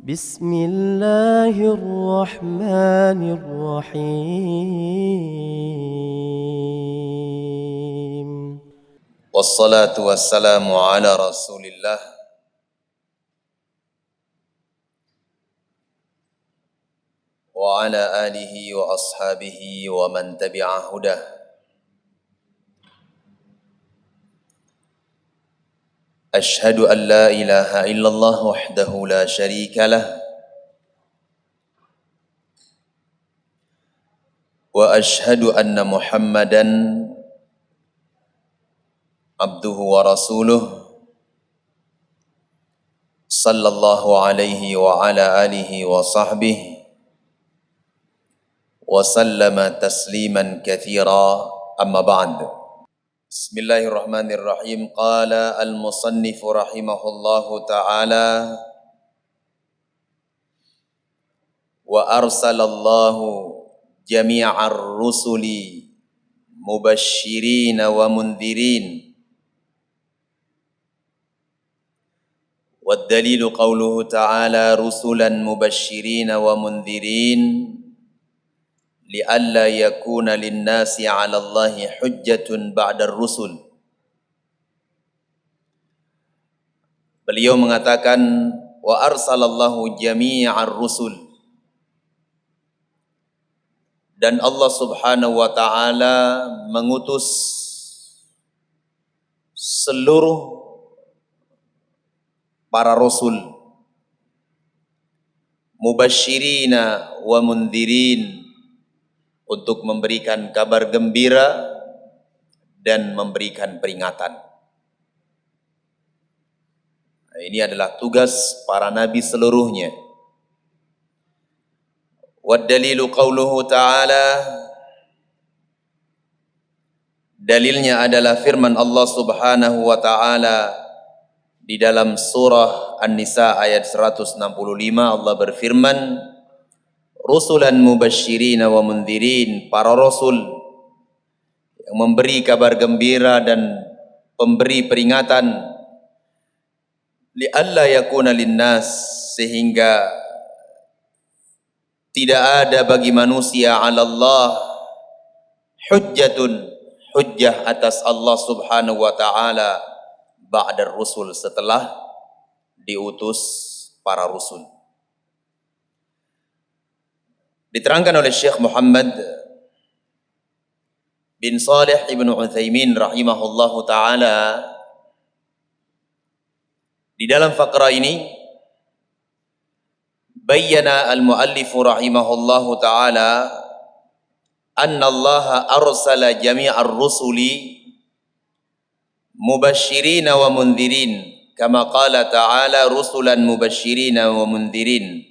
بسم الله الرحمن الرحيم والصلاة والسلام على رسول الله وعلى آله وأصحابه ومن تبع هداه. أشهد أن لا إله إلا الله وحده لا شريك له وأشهد أن محمدا عبده ورسوله صلى الله عليه وعلى آله وصحبه وسلم تسليما كثيرا. أما بعد. بسم الله الرحمن الرحيم. قال المصنف رحمه الله تعالى: وأرسل الله جميع الرسل مبشرين ومنذرين، والدليل قوله تعالى: رسلا مبشرين ومنذرين لئلا يكون للناس على الله حجة بعد الرسل. Beliau mengatakan, wa arsalallahu jami'ar rusul, dan Allah subhanahu wa ta'ala mengutus seluruh para rasul, mubasyirina wa mundhirin, untuk memberikan kabar gembira dan memberikan peringatan. Nah, ini adalah tugas para nabi seluruhnya. Waddalilu qauluhu ta'ala, dalilnya adalah firman Allah subhanahu wa ta'ala di dalam surah An-Nisa ayat 165. Allah berfirman, rusulan mubasyirina wa mundhirin, para rasul yang memberi kabar gembira dan pemberi peringatan, li'alla yakuna linnas, sehingga tidak ada bagi manusia 'ala Allah hujjah atas Allah subhanahu wa ta'ala ba'da rusul, setelah diutus para rasul. Diterangkan oleh Syekh Muhammad bin Salih ibn Utsaimin rahimahullahu ta'ala di dalam faqrah ini, bayyana al-muallif rahimahullahu ta'ala anna Allah arsala jami'ar rusuli mubasyirina wa mundhirin, kama qala ta'ala rusulan mubasyirina wa mundhirin.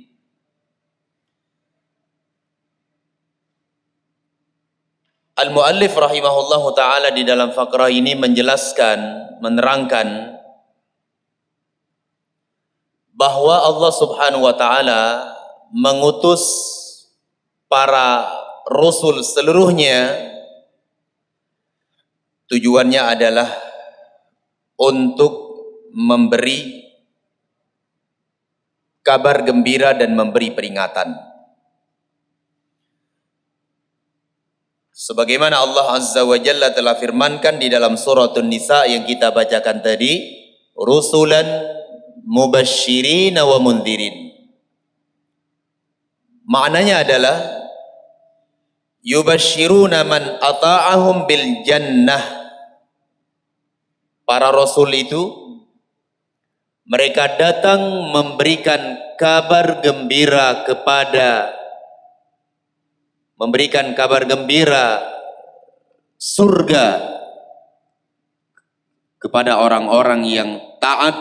Al-muallif rahimahullahu ta'ala di dalam faqrah ini menjelaskan, menerangkan bahwa Allah subhanahu wa ta'ala mengutus para rasul seluruhnya, tujuannya adalah untuk memberi kabar gembira dan memberi peringatan. Sebagaimana Allah Azza wa Jalla telah firmankan di dalam surah An-Nisa yang kita bacakan tadi, rusulan mubasyirina wa mundhirin. Maknanya adalah yubasyiruna man ata'ahum bil jannah. Para rasul itu mereka datang memberikan kabar gembira surga kepada orang-orang yang taat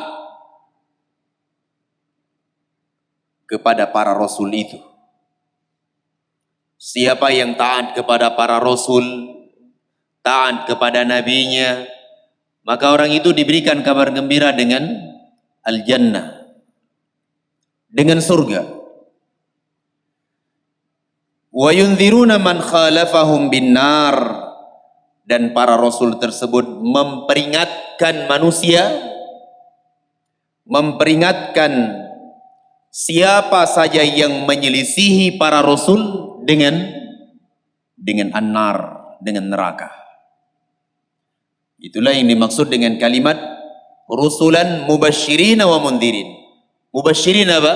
kepada para rasul itu. Siapa yang taat kepada para rasul, taat kepada nabinya, maka orang itu diberikan kabar gembira dengan al-jannah, dengan surga. Wa yunziruna man khalafahum binnar, dan para rasul tersebut memperingatkan manusia, memperingatkan siapa saja yang menyelisihi para rasul dengan an-nar, dengan neraka. Itulah yang dimaksud dengan kalimat rusulan mubasysyirin wa mundhirin. Mubasysyirin apa?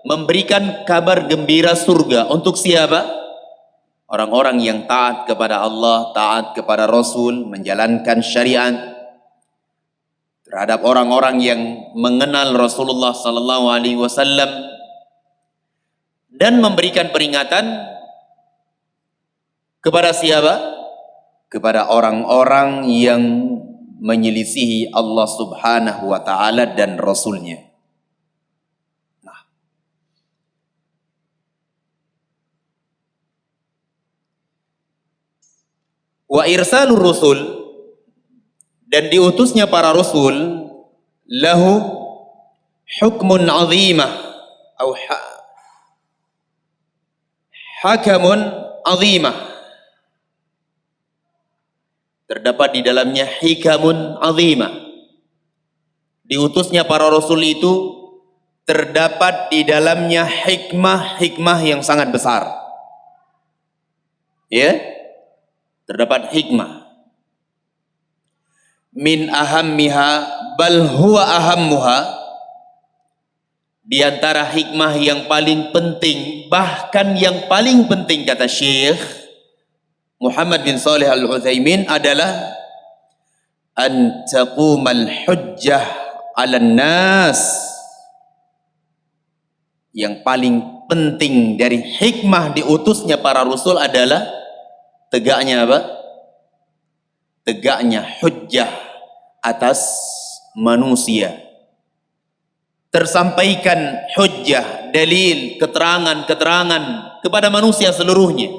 Memberikan kabar gembira surga untuk siapa? Orang-orang yang taat kepada Allah, taat kepada Rasul, menjalankan syariat. Terhadap orang-orang yang mengenal Rasulullah sallallahu alaihi wasallam dan memberikan peringatan kepada siapa? Kepada orang-orang yang menyelisihi Allah Subhanahu wa taala dan Rasulnya. Nah, wa irsalur rusul, dan diutusnya para rasul, lahu hukmun azimah atau hakamun azimah. Terdapat di dalamnya hikamun azimah. Diutusnya para rasul itu terdapat di dalamnya hikmah yang sangat besar. Ya? Terdapat hikmah. Min ahammiha bal huwa ahammuha, di antara hikmah yang paling penting, bahkan yang paling penting, kata Syekh Muhammad bin Shalih Al-Utsaimin, adalah an taqumal hujjah 'alan nas. Yang paling penting dari hikmah diutusnya para rasul adalah tegaknya apa? Tegaknya hujjah atas manusia. Tersampaikan hujjah, dalil, keterangan kepada manusia seluruhnya.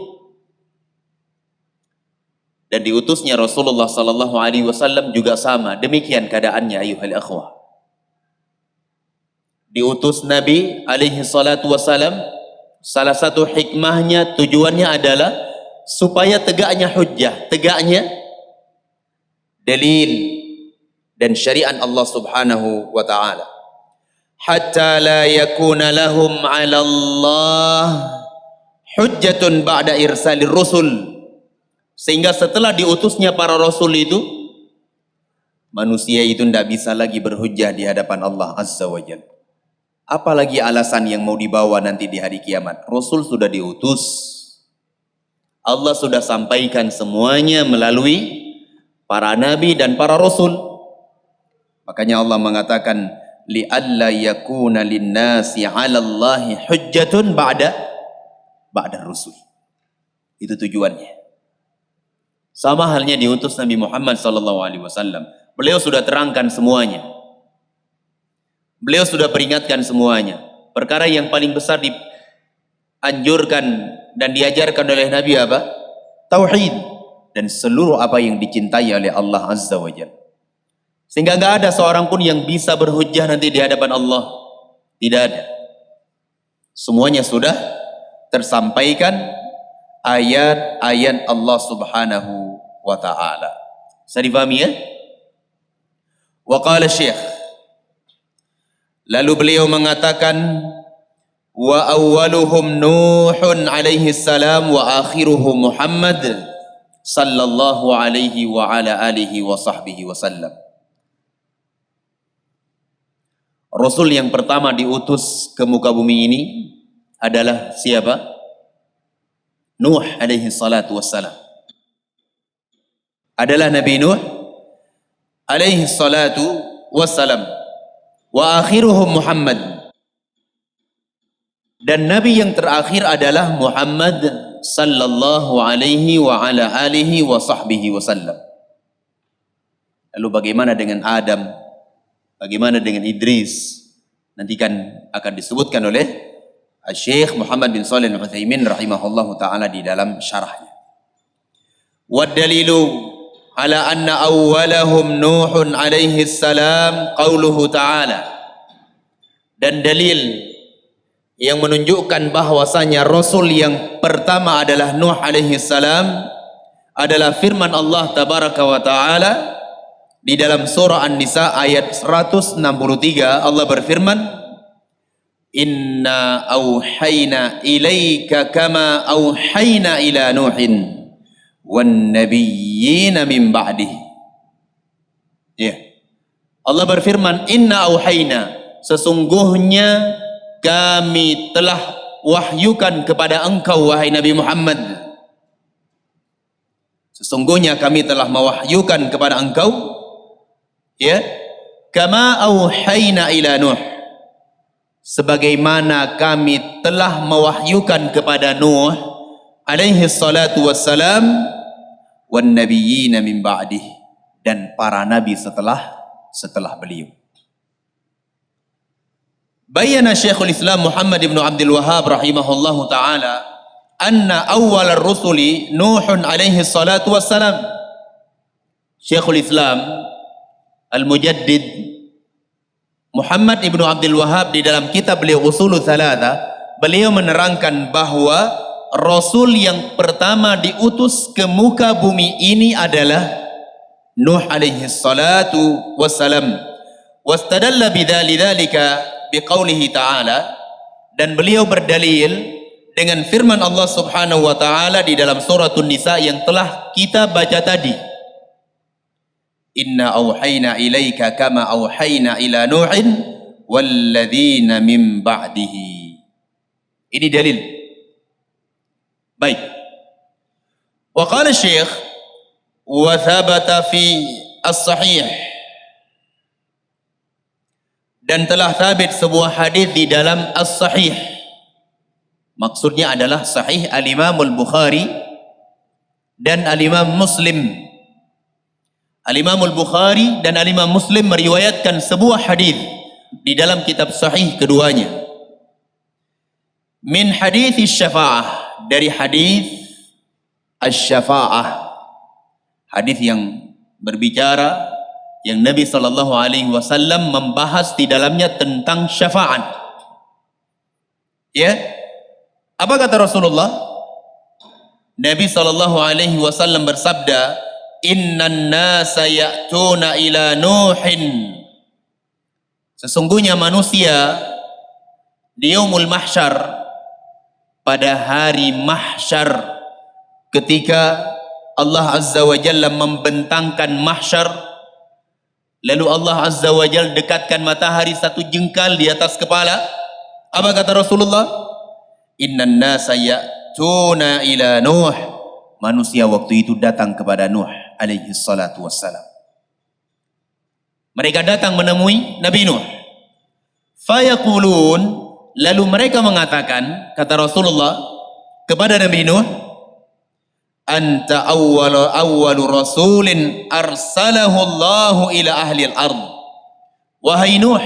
Dan diutusnya Rasulullah sallallahu alaihi wasallam juga sama, demikian keadaannya ayuhal akhwah. Diutus Nabi alaihi salatu wasallam, salah satu hikmahnya, tujuannya adalah supaya tegaknya hujjah, tegaknya dalil dan syariat Allah Subhanahu wa taala. Hatta la yakuna lahum 'ala Allah hujjatun ba'da irsalir rusul. Sehingga setelah diutusnya para rasul itu, manusia itu tidak bisa lagi berhujjah di hadapan Allah Azza wa Jalla. Apalagi alasan yang mau dibawa nanti di hari kiamat. Rasul sudah diutus. Allah sudah sampaikan semuanya melalui para nabi dan para rasul. Makanya Allah mengatakan li'alla yakuna linnasi 'ala Allahi hujjatun ba'da rusul. Itu tujuannya. Sama halnya diutus Nabi Muhammad sallallahu alaihi wasallam. Beliau sudah terangkan semuanya. Beliau sudah peringatkan semuanya. Perkara yang paling besar dianjurkan dan diajarkan oleh Nabi apa? Tauhid dan seluruh apa yang dicintai oleh Allah Azza wa Jalla. Sehingga gak ada seorang pun yang bisa berhujjah nanti di hadapan Allah. Tidak ada. Semuanya sudah tersampaikan ayat-ayat Allah Subhanahu wa ta'ala. Bisa difahami ya? Wa qala Syekh, lalu beliau mengatakan, wa awwaluhum Nuhun alaihi salam wa akhiruhum Muhammad sallallahu alaihi wa ala alihi wa sahbihi wasallam. Rasul yang pertama diutus ke muka bumi ini adalah siapa? Nuh alaihi salatu wassalam. Adalah Nabi Nuh alaihi salatu wassalam. Wa akhiruhum Muhammad. Dan Nabi yang terakhir adalah Muhammad sallallahu alaihi wa ala alihi wa sahbihi wasallam. Lalu bagaimana dengan Adam? Bagaimana dengan Idris? Nanti kan akan disebutkan oleh Syekh Muhammad bin Shalih Al-Utsaimin rahimahullahu taala di dalam syarahnya. Wad dalilu ala anna awwalahum Nuhun alaihi salam qauluhu ta'ala. Dan dalil yang menunjukkan bahwasanya Rasul yang pertama adalah Nuh alaihi salam adalah firman Allah tabaraka wa ta'ala di dalam surah An-Nisa ayat 163. Allah berfirman, inna auhayna ilaika kama auhayna ila Nuhin wan nabiyyina min ba'dih. Ya. Allah berfirman, inna auhayna, sesungguhnya kami telah wahyukan kepada engkau wahai Nabi Muhammad. Sesungguhnya kami telah mewahyukan kepada engkau, ya, kama auhayna ila Nuh, sebagaimana kami telah mewahyukan kepada Nuh alaihi salatu wassalam, wan nabiyyina min ba'dih, dan para nabi setelah beliau. Bayana Syekhul Islam Muhammad ibn Abdul Wahhab rahimahullahu ta'ala anna awwal ar-rusuli Nuhun alaihi salatu wassalam. Syekhul Islam Al-Mujaddid Muhammad ibn Abdul Wahhab di dalam kitab beliau Ushulul Thalatha, beliau menerangkan bahwa Rasul yang pertama diutus ke muka bumi ini adalah Nuh alaihi salatu wassalam. Wastadalla bidzalika biqaulihi ta'ala, dan beliau berdalil dengan firman Allah Subhanahu wa taala di dalam surah An-Nisa yang telah kita baca tadi. Inna auhayna ilaika kama auhayna ila Nuhin walladzina min ba'dihi. Ini dalil. Baik. Wa qala Syekh wa thabata fi as-sahih, dan telah thabit sebuah hadis di dalam as-sahih. Maksudnya adalah sahih al-Imam al-Bukhari dan al-Imam Muslim. Al-Imam al-Bukhari dan al-Imam Muslim meriwayatkan sebuah hadis di dalam kitab sahih keduanya. Min hadis asy-syafa'ah, dari hadis asy-syafa'ah, hadis yang berbicara, yang Nabi sallallahu alaihi wasallam membahas di dalamnya tentang syafaat. Ya, apa kata Rasulullah? Nabi sallallahu alaihi wasallam bersabda, innan nasa ya'tuna ila Nuhin, sesungguhnya manusia di yaumul mahsyar, pada hari mahsyar, ketika Allah Azza wa Jalla membentangkan mahsyar, lalu Allah Azza wa Jalla dekatkan matahari satu jengkal di atas kepala. Apa kata Rasulullah? Innan nasa ya'tuna ila Nuh, manusia waktu itu datang kepada Nuh alaihi salatu wassalam. Mereka datang menemui Nabi Nuh. Fayaqulun, lalu mereka mengatakan, kata Rasulullah kepada Nabi Nuh, anta awwalu rasulin arsalahu Allahu ila ahli al-ard. Wahai Nuh,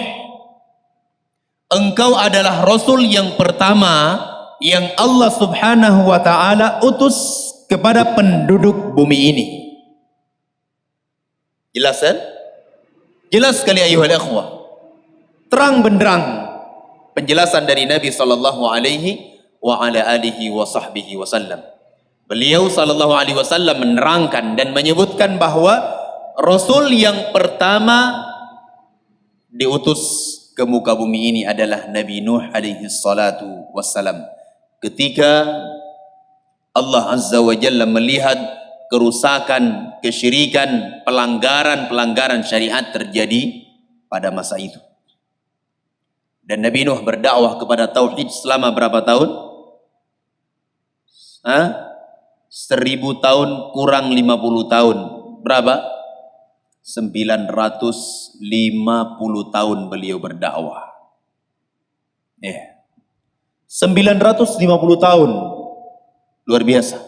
engkau adalah rasul yang pertama yang Allah Subhanahu wa taala utus kepada penduduk bumi ini. Jelas kan? Jelas sekali ayuhal ikhwah. Terang benderang penjelasan dari Nabi sallallahu alaihi wa ala alihi wa sahbihi wasallam. Beliau sallallahu alaihi wasallam menerangkan dan menyebutkan bahwa Rasul yang pertama diutus ke muka bumi ini adalah Nabi Nuh alaihi salatu wassalam. Ketika Allah Azza wa Jalla melihat kerusakan, kesyirikan, pelanggaran syariat terjadi pada masa itu. Dan Nabi Nuh berdakwah kepada tauhid selama berapa tahun? 1000 tahun kurang 50 tahun. Berapa? 950 tahun beliau berdakwah. 950 tahun. Luar biasa.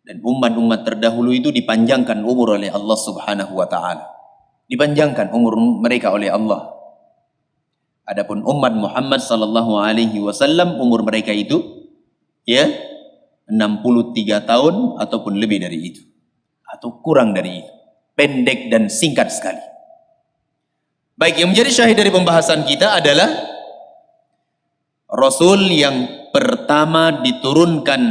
Dan umat-umat terdahulu itu dipanjangkan umur oleh Allah Subhanahu wa taala. Dipanjangkan umur mereka oleh Allah. Adapun umat Muhammad sallallahu alaihi wasallam, umur mereka itu 63 tahun ataupun lebih dari itu, atau kurang dari itu, pendek dan singkat sekali. Baik, yang menjadi syahid dari pembahasan kita adalah Rasul yang pertama diturunkan,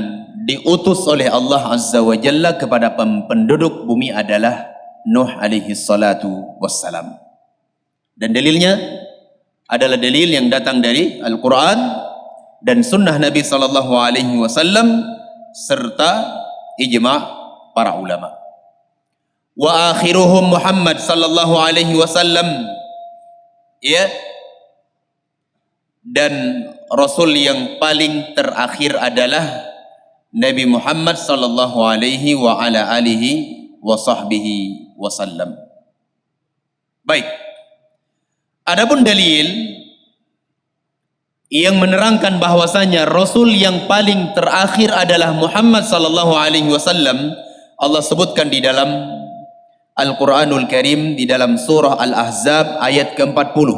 diutus oleh Allah Azza wa Jalla kepada penduduk bumi adalah Nuh alaihi salatu wassalam. Dan dalilnya adalah dalil yang datang dari Al-Quran dan sunnah Nabi SAW serta ijma' para ulama. Wa akhiruhum Muhammad sallallahu alaihi wasallam, ya, dan Rasul yang paling terakhir adalah Nabi Muhammad sallallahu alaihi wa ala alihi wa sahbihi wasallam. Baik. Adapun dalil yang menerangkan bahwasanya Rasul yang paling terakhir adalah Muhammad sallallahu alaihi wasallam, Allah sebutkan di dalam Al-Quranul Karim di dalam surah Al-Ahzab ayat ke-40.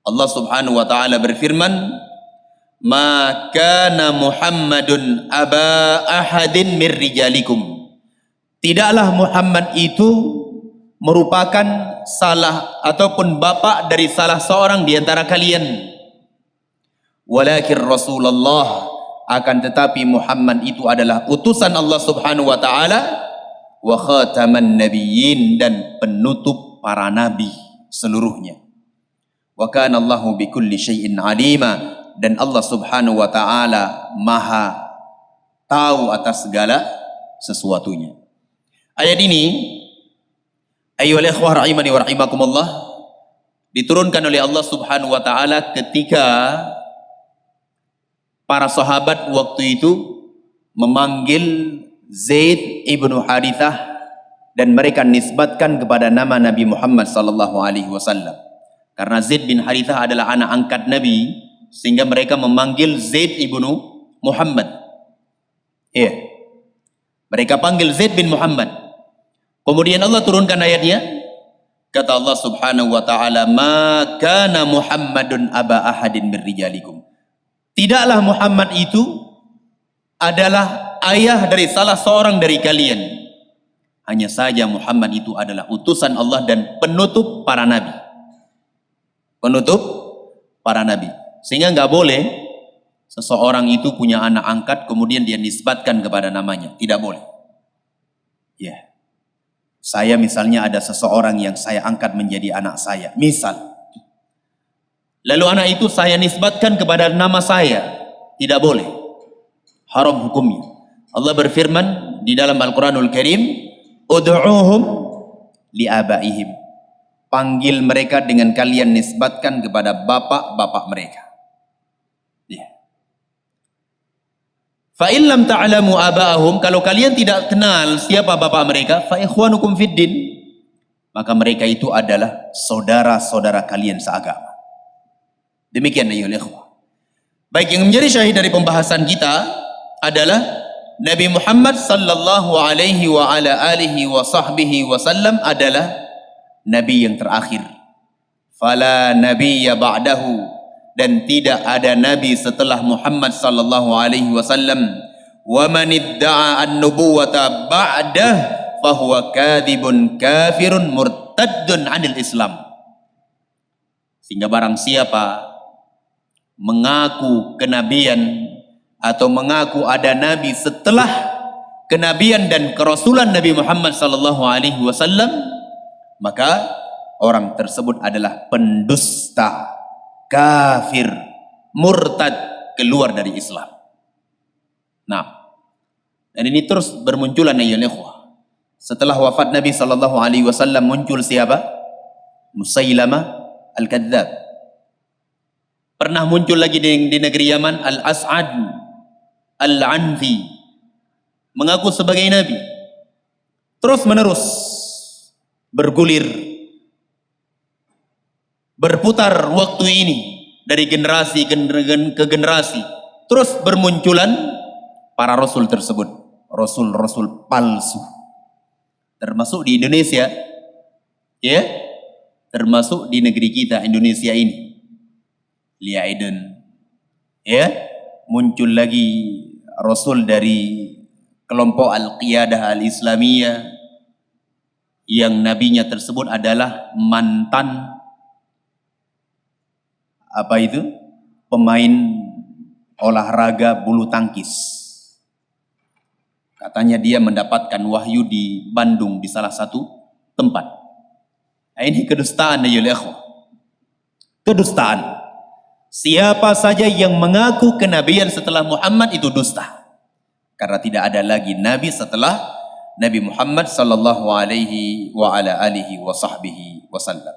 Allah Subhanahu wa taala berfirman, "Ma kana Muhammadun aba ahadin mir rijalikum." Tidaklah Muhammad itu merupakan salah ataupun bapak dari salah seorang di antara kalian. Walakin Rasulullah, akan tetapi Muhammad itu adalah utusan Allah Subhanahu wa taala, wa khataman nabiyyin, dan penutup para nabi seluruhnya. Wa kana Allahu bikulli syai'in alima, dan Allah Subhanahu wa taala Maha tahu atas segala sesuatunya. Ayat ini, ayyuhal ikhwah rahimani wa rahimakumullah, diturunkan oleh Allah Subhanahu wa taala ketika para sahabat waktu itu memanggil Zaid ibnu Harithah dan mereka nisbatkan kepada nama Nabi Muhammad sallallahu alaihi wasallam. Karena Zaid bin Harithah adalah anak angkat Nabi, sehingga mereka memanggil Zaid ibnu Muhammad. Iya. Mereka panggil Zaid bin Muhammad. Kemudian Allah turunkan ayatnya. Kata Allah Subhanahu wa taala, "Ma kana Muhammadun aba ahadin mir rijalikum." Tidaklah Muhammad itu adalah ayah dari salah seorang dari kalian. Hanya saja Muhammad itu adalah utusan Allah dan penutup para nabi. Penutup para nabi. Sehingga nggak boleh seseorang itu punya anak angkat kemudian dia nisbatkan kepada namanya. Tidak boleh. Ya. Saya misalnya ada seseorang yang saya angkat menjadi anak saya. Misal. Lalu anak itu saya nisbatkan kepada nama saya. Tidak boleh. Haram hukumnya. Allah berfirman di dalam Al-Quranul Karim, "Ud'uhum li'abaihim." Panggil mereka dengan kalian nisbatkan kepada bapak-bapak mereka. Ya. Fa in lam ta'lamu aba'ahum, kalau kalian tidak kenal siapa bapak mereka, fa ikhwanukum fiddin, maka mereka itu adalah saudara-saudara kalian seagama. Demikian ayyuhal ikhwah. Baik, yang menjadi syahid dari pembahasan kita adalah Nabi Muhammad sallallahu alaihi wa ala alihi wa sahbihi wasallam adalah nabi yang terakhir. Fala nabiyya ba'dahu, dan tidak ada nabi setelah Muhammad sallallahu alaihi wasallam. Wa man idda'a an-nubuwata ba'dah fahuwa kadhibun kafirun murtaddun 'anil Islam. Sehingga barang siapa mengaku kenabian atau mengaku ada nabi setelah kenabian dan kerasulan Nabi Muhammad sallallahu alaihi wasallam, maka orang tersebut adalah pendusta, kafir, murtad, keluar dari Islam. Nah, dan ini terus bermunculan ya ikhwah. Setelah wafat Nabi sallallahu alaihi wasallam muncul siapa? Musailamah Al-Kadzdzab. Pernah muncul lagi di negeri Yaman Al-As'ad Al-Anfi, mengaku sebagai nabi. Terus menerus bergulir, berputar waktu ini dari generasi ke generasi. Terus bermunculan para rasul tersebut, rasul-rasul palsu. Termasuk di Indonesia, ya, termasuk di negeri kita Indonesia ini. Liaiden, ya, muncul lagi rasul dari kelompok Al-Qiyadah Al-Islamiyah yang nabinya tersebut adalah mantan pemain olahraga bulu tangkis. Katanya dia mendapatkan wahyu di Bandung di salah satu tempat. Nah, ini kedustaan ya ikhwah. kedustaan. Siapa saja yang mengaku kenabian setelah Muhammad itu dusta. Karena tidak ada lagi nabi setelah Nabi Muhammad sallallahu alaihi wa ala alihi wa sahbihi wasallam.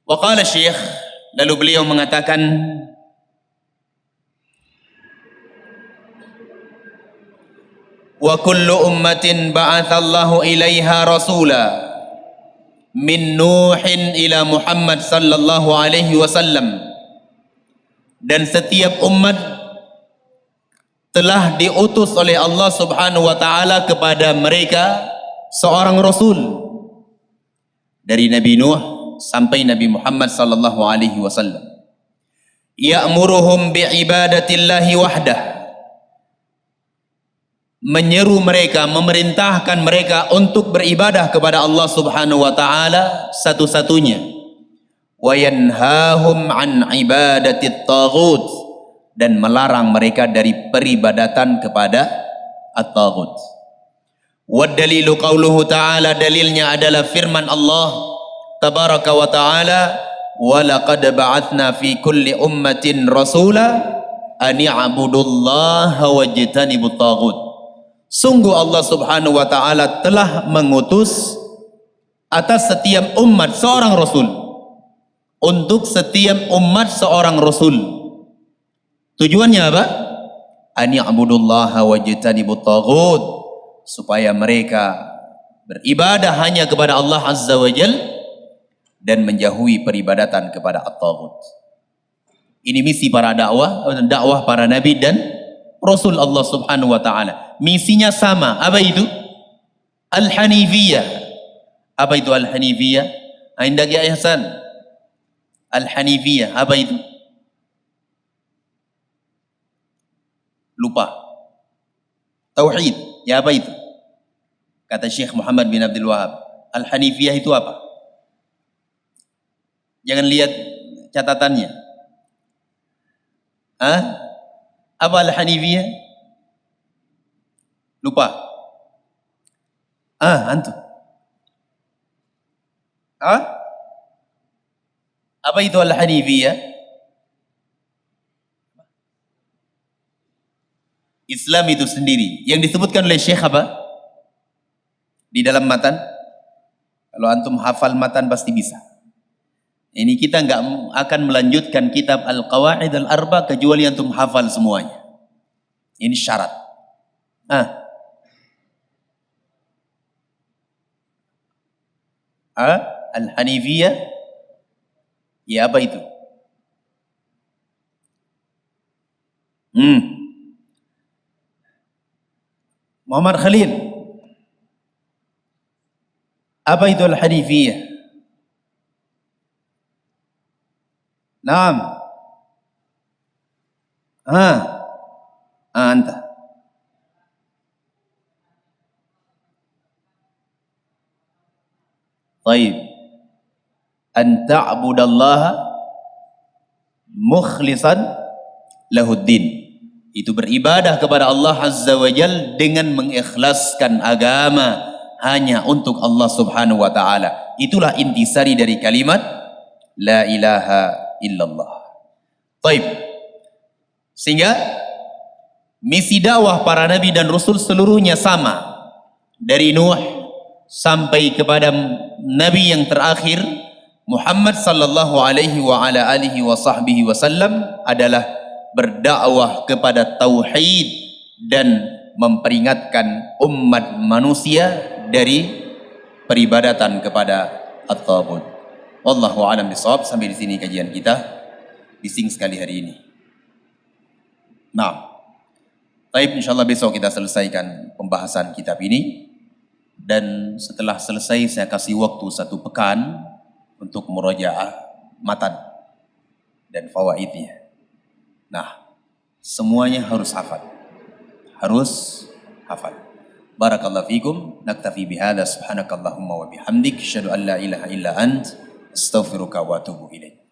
Wa qala Syekh, lalu beliau mengatakan, wa kullu ummatin ba'athallahu ilaiha rasula min Nuhin ila Muhammad sallallahu alaihi wasallam. Dan setiap umat telah diutus oleh Allah subhanahu wa ta'ala kepada mereka seorang rasul. Dari Nabi Nuh sampai Nabi Muhammad sallallahu alaihi wasallam. Ya'muruhum bi'ibadatillahi wahdah. Menyeru mereka, memerintahkan mereka untuk beribadah kepada Allah subhanahu wa ta'ala satu-satunya. Wa yanhahum an ibadatit taghut, dan melarang mereka dari peribadatan kepada at-taghut. Wa dalilu qauluhu ta'ala, dalilnya adalah firman Allah tabaraka wa ta'ala, wa laqad ba'athna fi kulli ummatin rasula an i'budullaha wajtanibut taghut. Sungguh Allah subhanahu wa ta'ala telah mengutus atas setiap umat seorang rasul. Untuk setiap umat seorang rasul. Tujuannya apa? An ya'budullaha wajtanibut taghut, supaya mereka beribadah hanya kepada Allah azza wa jal dan menjauhi peribadatan kepada at-taghut. Ini misi para dakwah para nabi dan rasul Allah subhanahu wa ta'ala. Misinya sama. Apa itu? Al-Hanifiyah. Apa itu Al-Hanifiyah? Indak ya Ihsan. Al-Hanifiyah. Apa itu? Lupa. Tauhid. Ya apa itu? Kata Syekh Muhammad bin Abdul Wahab. Al-Hanifiyah itu apa? Jangan lihat catatannya. Apa Al-Hanifiyah? Lupa. Antum. Apa itu Al-Hanifiyah? Islam itu sendiri. Yang disebutkan oleh Syekh apa? Di dalam matan. Kalau antum hafal matan pasti bisa. Ini kita nggak akan melanjutkan kitab Al-Qawaid Al-Arba kecuali antum hafal semuanya. Ini syarat. Al-Hanifiyah, ya apa itu? Muhammad Khalil, apa itu Al-Hanifiyah? Naam. Anta. Baik. An ta'budallaha mukhlishan lahuddin. Itu beribadah kepada Allah Azza wa Jal dengan mengikhlaskan agama hanya untuk Allah Subhanahu wa ta'ala. Itulah intisari dari kalimat la ilaha illallah. Baik. Sehingga misi dakwah para nabi dan rasul seluruhnya sama. Dari Nuh sampai kepada nabi yang terakhir Muhammad sallallahu alaihi wa ala alihi wa sahbihi wasallam adalah berdakwah kepada tauhid dan memperingatkan umat manusia dari peribadatan kepada at-taghut. Wallahu a'lam bishawab. Sampai di sini kajian kita. Bising sekali hari ini. Nah, baik, insyaallah besok kita selesaikan pembahasan kitab ini. Dan setelah selesai saya kasih waktu 1 pekan untuk murojaah matan dan fawaidnya. Nah, semuanya harus hafal. Harus hafal. Barakallahu fikum. Naktafi bihadza. Subhanakallahumma wa bihamdik. Asyhadu an la ilaha illa ant. Astaghfiruka wa atubu ilaik.